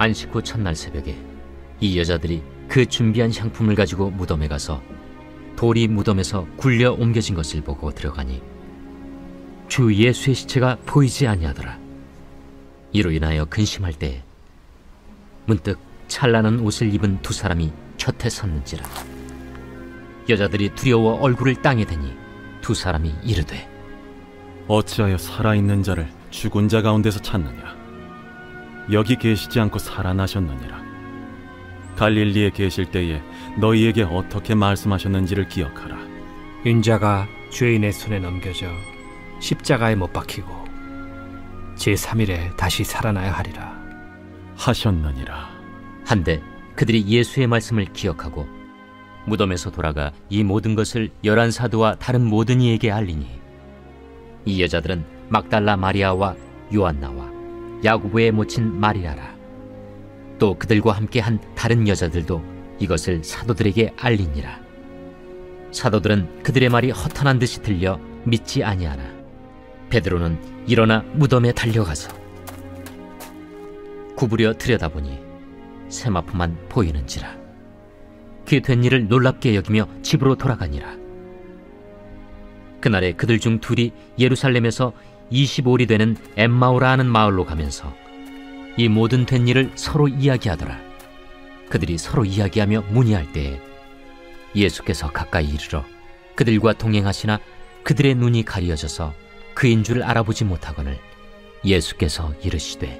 안식 후 첫날 새벽에 이 여자들이 그 준비한 향품을 가지고 무덤에 가서 돌이 무덤에서 굴려 옮겨진 것을 보고 들어가니 주 예수의 시체가 보이지 아니하더라. 이로 인하여 근심할 때에 문득 찬란한 옷을 입은 두 사람이 곁에 섰는지라. 여자들이 두려워 얼굴을 땅에 대니 두 사람이 이르되, 어찌하여 살아있는 자를 죽은 자 가운데서 찾느냐? 여기 계시지 않고 살아나셨느니라. 갈릴리에 계실 때에 너희에게 어떻게 말씀하셨는지를 기억하라. 인자가 죄인의 손에 넘겨져 십자가에 못 박히고 제3일에 다시 살아나야 하리라 하셨느니라. 한데 그들이 예수의 말씀을 기억하고 무덤에서 돌아가 이 모든 것을 11사도와 다른 모든 이에게 알리니, 이 여자들은 막달라 마리아와 요한나와 야고보의 모친 마리아라. 또 그들과 함께 한 다른 여자들도 이것을 사도들에게 알리니라. 사도들은 그들의 말이 허탄한 듯이 들려 믿지 아니하나 베드로는 일어나 무덤에 달려가서 구부려 들여다보니 세마포만 보이는지라. 그 된 일을 놀랍게 여기며 집으로 돌아가니라. 그날에 그들 중 둘이 예루살렘에서 25里되는 엠마오라 하는 마을로 가면서 이 모든 된 일을 서로 이야기하더라. 그들이 서로 이야기하며 문의할 때에 예수께서 가까이 이르러 그들과 동행하시나 그들의 눈이 가리어져서 그인 줄 알아보지 못하거늘 예수께서 이르시되,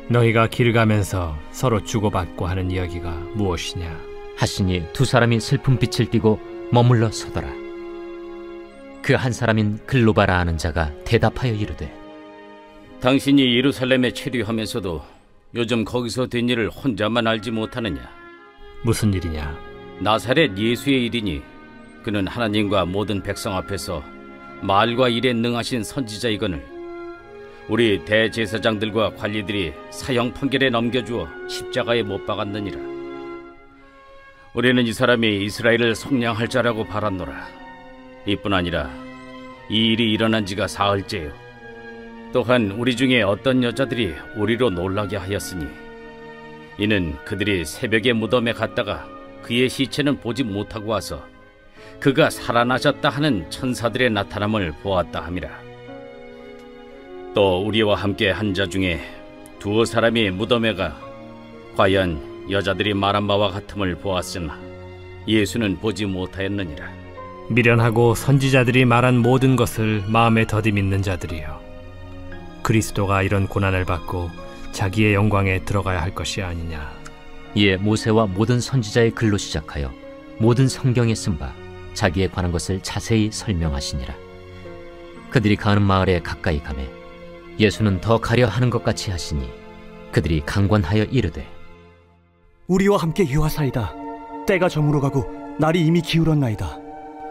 너희가 길 가면서 서로 주고받고 하는 이야기가 무엇이냐 하시니 두 사람이 슬픈 빛을 띠고 머물러 서더라. 그 한 사람인 글로바라 하는 자가 대답하여 이르되, 당신이 예루살렘에 체류하면서도 요즘 거기서 된 일을 혼자만 알지 못하느냐? 무슨 일이냐? 나사렛 예수의 일이니 그는 하나님과 모든 백성 앞에서 말과 일에 능하신 선지자이거늘 우리 대제사장들과 관리들이 사형 판결에 넘겨주어 십자가에 못 박았느니라. 우리는 이 사람이 이스라엘을 속량할 자라고 바랐노라. 이뿐 아니라 이 일이 일어난 지가 사흘째요. 또한 우리 중에 어떤 여자들이 우리로 놀라게 하였으니 이는 그들이 새벽에 무덤에 갔다가 그의 시체는 보지 못하고 와서 그가 살아나셨다 하는 천사들의 나타남을 보았다 함이라. 또 우리와 함께 한 자 중에 두어 사람이 무덤에 가 과연 여자들이 말한 바와 같음을 보았으나 예수는 보지 못하였느니라. 미련하고 선지자들이 말한 모든 것을 마음에 더디 믿는 자들이여, 그리스도가 이런 고난을 받고 자기의 영광에 들어가야 할 것이 아니냐. 이에 모세와 모든 선지자의 글로 시작하여 모든 성경에 쓴 바 자기에 관한 것을 자세히 설명하시니라. 그들이 가는 마을에 가까이 가매 예수는 더 가려 하는 것 같이 하시니 그들이 강권하여 이르되, 우리와 함께 유하사이다. 때가 저물어 가고 날이 이미 기울었나이다.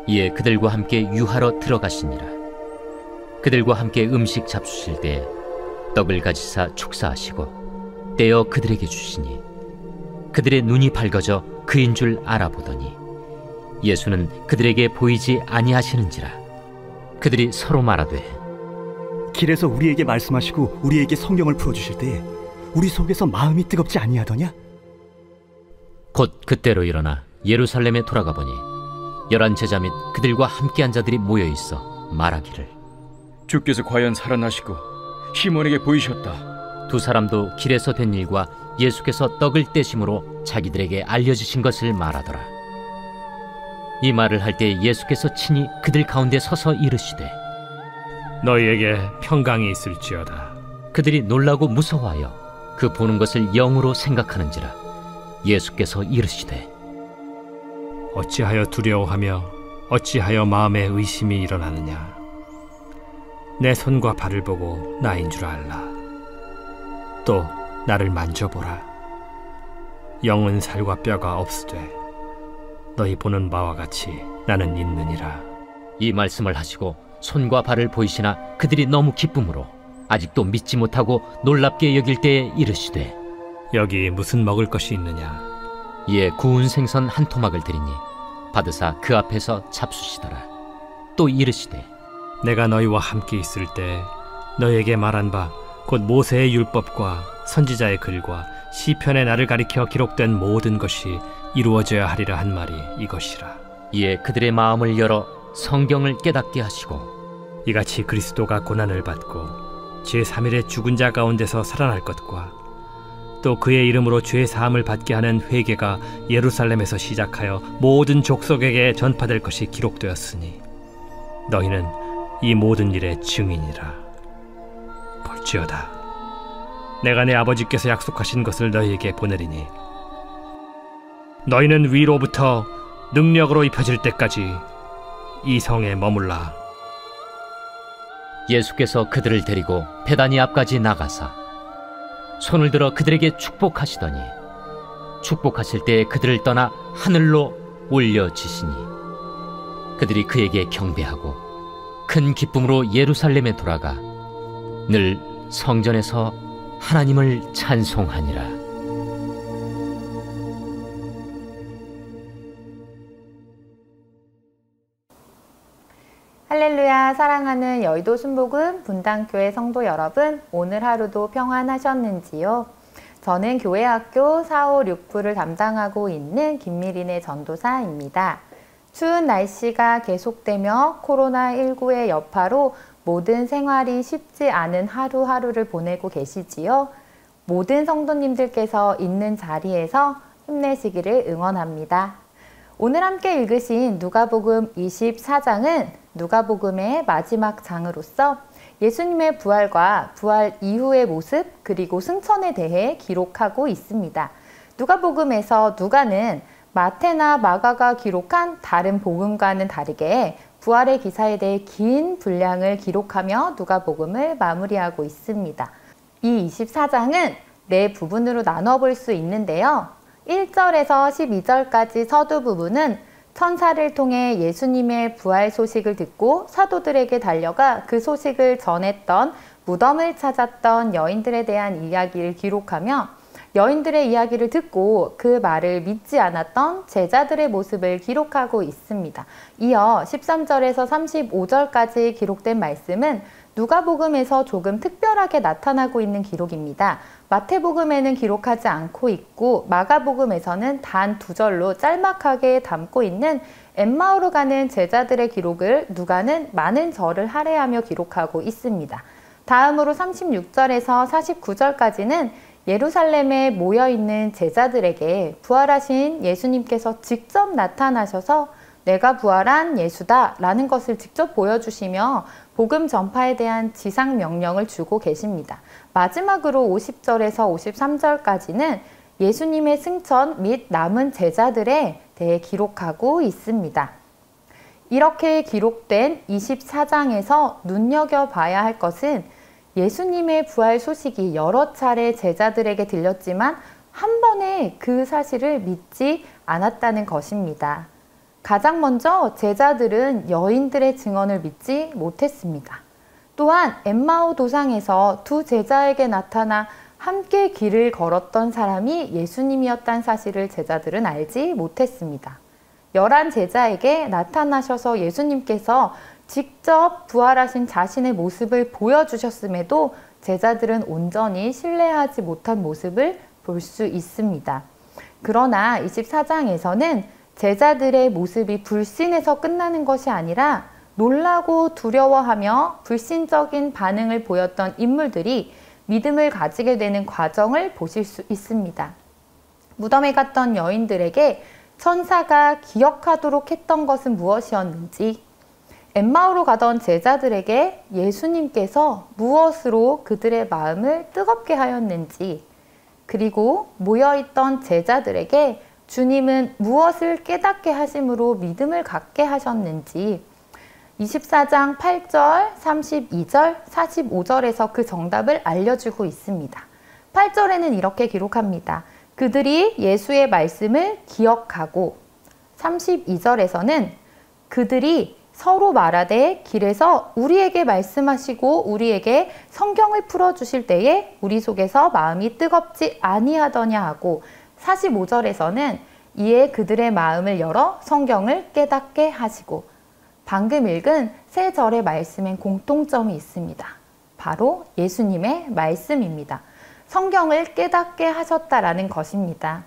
이에 그들과 함께 유하러 들어가시니라. 그들과 함께 음식 잡수실 때에 떡을 가지사 축사하시고 떼어 그들에게 주시니 그들의 눈이 밝아져 그인 줄 알아보더니 예수는 그들에게 보이지 아니하시는지라. 그들이 서로 말하되, 길에서 우리에게 말씀하시고 우리에게 성경을 풀어주실 때에 우리 속에서 마음이 뜨겁지 아니하더냐? 곧 그때로 일어나 예루살렘에 돌아가 보니 11 제자 및 그들과 함께한 자들이 모여있어 말하기를, 주께서 과연 살아나시고 시몬에게 보이셨다. 두 사람도 길에서 된 일과 예수께서 떡을 떼심으로 자기들에게 알려주신 것을 말하더라. 이 말을 할 때 예수께서 친히 그들 가운데 서서 이르시되, 너희에게 평강이 있을지어다. 그들이 놀라고 무서워하여 그 보는 것을 영으로 생각하는지라. 예수께서 이르시되, 어찌하여 두려워하며 어찌하여 마음에 의심이 일어나느냐. 내 손과 발을 보고 나인 줄 알라. 또 나를 만져보라. 영은 살과 뼈가 없으되 너희 보는 바와 같이 나는 있느니라. 이 말씀을 하시고 손과 발을 보이시나 그들이 너무 기쁨으로 아직도 믿지 못하고 놀랍게 여길 때에 이르시되, 여기 무슨 먹을 것이 있느냐. 이에 구운 생선 한 토막을 드리니 받으사 그 앞에서 잡수시더라. 또 이르시되, 내가 너희와 함께 있을 때 너희에게 말한 바 곧 모세의 율법과 선지자의 글과 시편에 나를 가리켜 기록된 모든 것이 이루어져야 하리라 한 말이 이것이라. 이에 그들의 마음을 열어 성경을 깨닫게 하시고 이같이 그리스도가 고난을 받고 제3일에 죽은 자 가운데서 살아날 것과 또 그의 이름으로 죄 사함을 받게 하는 회개가 예루살렘에서 시작하여 모든 족속에게 전파될 것이 기록되었으니 너희는 이 모든 일의 증인이라. 볼지어다, 내가 내 아버지께서 약속하신 것을 너희에게 보내리니 너희는 위로부터 능력으로 입혀질 때까지 이 성에 머물라. 예수께서 그들을 데리고 베다니 앞까지 나가사 손을 들어 그들에게 축복하시더니 축복하실 때에 그들을 떠나 하늘로 올려지시니 그들이 그에게 경배하고 큰 기쁨으로 예루살렘에 돌아가 늘 성전에서 하나님을 찬송하니라. 할렐루야. 사랑하는 여의도 순복음 분당교회 성도 여러분, 오늘 하루도 평안하셨는지요? 저는 교회학교 4, 5, 6부를 담당하고 있는 김미린의 전도사입니다. 추운 날씨가 계속되며 코로나19의 여파로 모든 생활이 쉽지 않은 하루하루를 보내고 계시지요? 모든 성도님들께서 있는 자리에서 힘내시기를 응원합니다. 오늘 함께 읽으신 누가복음 24장은 누가복음의 마지막 장으로서 예수님의 부활과 부활 이후의 모습 그리고 승천에 대해 기록하고 있습니다. 누가복음에서 누가는 마태나 마가가 기록한 다른 복음과는 다르게 부활의 기사에 대해 긴 분량을 기록하며 누가복음을 마무리하고 있습니다. 이 24장은 네 부분으로 나눠볼 수 있는데요. 1절에서 12절까지 서두 부분은 천사를 통해 예수님의 부활 소식을 듣고 사도들에게 달려가 그 소식을 전했던 무덤을 찾았던 여인들에 대한 이야기를 기록하며 여인들의 이야기를 듣고 그 말을 믿지 않았던 제자들의 모습을 기록하고 있습니다. 이어 13절에서 35절까지 기록된 말씀은 누가복음에서 조금 특별하게 나타나고 있는 기록입니다. 마태복음에는 기록하지 않고 있고 마가복음에서는 단 2절로 짤막하게 담고 있는 엠마오로 가는 제자들의 기록을 누가는 많은 절을 할애하며 기록하고 있습니다. 다음으로 36절에서 49절까지는 예루살렘에 모여있는 제자들에게 부활하신 예수님께서 직접 나타나셔서 내가 부활한 예수다 라는 것을 직접 보여주시며 복음 전파에 대한 지상 명령을 주고 계십니다. 마지막으로 50절에서 53절까지는 예수님의 승천 및 남은 제자들에 대해 기록하고 있습니다. 이렇게 기록된 24장에서 눈여겨봐야 할 것은 예수님의 부활 소식이 여러 차례 제자들에게 들렸지만 한 번에 그 사실을 믿지 않았다는 것입니다. 가장 먼저 제자들은 여인들의 증언을 믿지 못했습니다. 또한 엠마오 도상에서 두 제자에게 나타나 함께 길을 걸었던 사람이 예수님이었다는 사실을 제자들은 알지 못했습니다. 11 제자에게 나타나셔서 예수님께서 직접 부활하신 자신의 모습을 보여주셨음에도 제자들은 온전히 신뢰하지 못한 모습을 볼 수 있습니다. 그러나 24장에서는 제자들의 모습이 불신에서 끝나는 것이 아니라 놀라고 두려워하며 불신적인 반응을 보였던 인물들이 믿음을 가지게 되는 과정을 보실 수 있습니다. 무덤에 갔던 여인들에게 천사가 기억하도록 했던 것은 무엇이었는지, 엠마오로 가던 제자들에게 예수님께서 무엇으로 그들의 마음을 뜨겁게 하였는지, 그리고 모여있던 제자들에게 주님은 무엇을 깨닫게 하심으로 믿음을 갖게 하셨는지 24장 8절, 32절, 45절에서 그 정답을 알려주고 있습니다. 8절에는 이렇게 기록합니다. 그들이 예수의 말씀을 기억하고 32절에서는 그들이 서로 말하되 길에서 우리에게 말씀하시고 우리에게 성경을 풀어주실 때에 우리 속에서 마음이 뜨겁지 아니하더냐 하고 45절에서는 이에 그들의 마음을 열어 성경을 깨닫게 하시고 방금 읽은 세 절의 말씀엔 공통점이 있습니다. 바로 예수님의 말씀입니다. 성경을 깨닫게 하셨다라는 것입니다.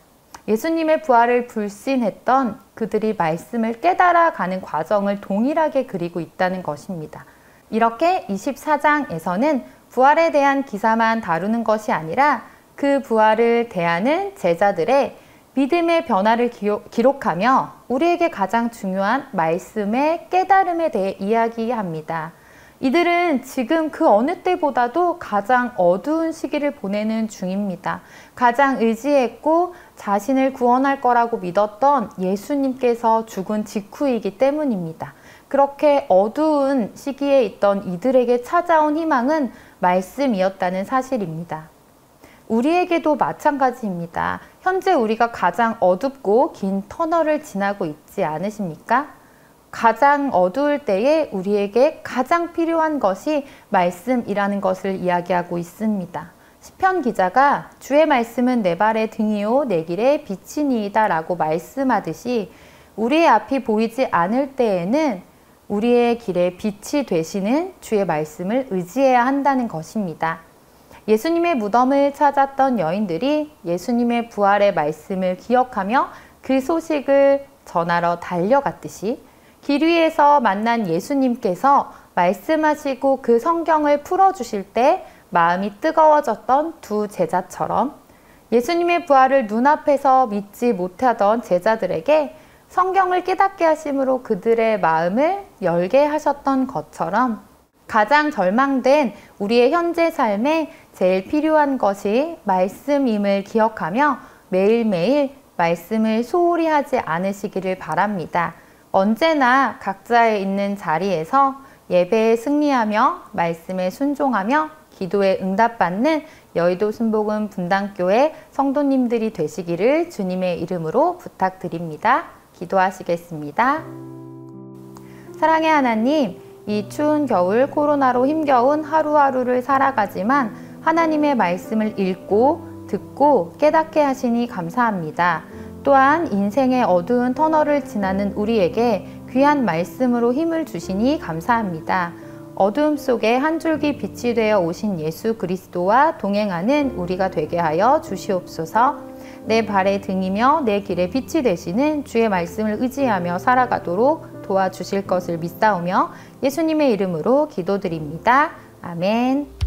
예수님의 부활을 불신했던 그들이 말씀을 깨달아가는 과정을 동일하게 그리고 있다는 것입니다. 이렇게 24장에서는 부활에 대한 기사만 다루는 것이 아니라 그 부활을 대하는 제자들의 믿음의 변화를 기록하며 우리에게 가장 중요한 말씀의 깨달음에 대해 이야기합니다. 이들은 지금 그 어느 때보다도 가장 어두운 시기를 보내는 중입니다. 가장 의지했고 자신을 구원할 거라고 믿었던 예수님께서 죽은 직후이기 때문입니다. 그렇게 어두운 시기에 있던 이들에게 찾아온 희망은 말씀이었다는 사실입니다. 우리에게도 마찬가지입니다. 현재 우리가 가장 어둡고 긴 터널을 지나고 있지 않으십니까? 가장 어두울 때에 우리에게 가장 필요한 것이 말씀이라는 것을 이야기하고 있습니다. 시편 기자가 주의 말씀은 내 발의 등이요 내 길의 빛이니이다 라고 말씀하듯이 우리의 앞이 보이지 않을 때에는 우리의 길에 빛이 되시는 주의 말씀을 의지해야 한다는 것입니다. 예수님의 무덤을 찾았던 여인들이 예수님의 부활의 말씀을 기억하며 그 소식을 전하러 달려갔듯이 길 위에서 만난 예수님께서 말씀하시고 그 성경을 풀어주실 때 마음이 뜨거워졌던 두 제자처럼 예수님의 부활을 눈앞에서 믿지 못하던 제자들에게 성경을 깨닫게 하심으로 그들의 마음을 열게 하셨던 것처럼 가장 절망된 우리의 현재 삶에 제일 필요한 것이 말씀임을 기억하며 매일매일 말씀을 소홀히 하지 않으시기를 바랍니다. 언제나 각자의 있는 자리에서 예배에 승리하며 말씀에 순종하며 기도에 응답받는 여의도 순복음 분당교회 성도님들이 되시기를 주님의 이름으로 부탁드립니다. 기도하시겠습니다. 사랑의 하나님, 이 추운 겨울 코로나로 힘겨운 하루하루를 살아가지만 하나님의 말씀을 읽고 듣고 깨닫게 하시니 감사합니다. 또한 인생의 어두운 터널을 지나는 우리에게 귀한 말씀으로 힘을 주시니 감사합니다. 어두움 속에 한 줄기 빛이 되어 오신 예수 그리스도와 동행하는 우리가 되게 하여 주시옵소서. 내 발의 등이며 내 길의 빛이 되시는 주의 말씀을 의지하며 살아가도록 도와주실 것을 믿사오며 예수님의 이름으로 기도드립니다. 아멘.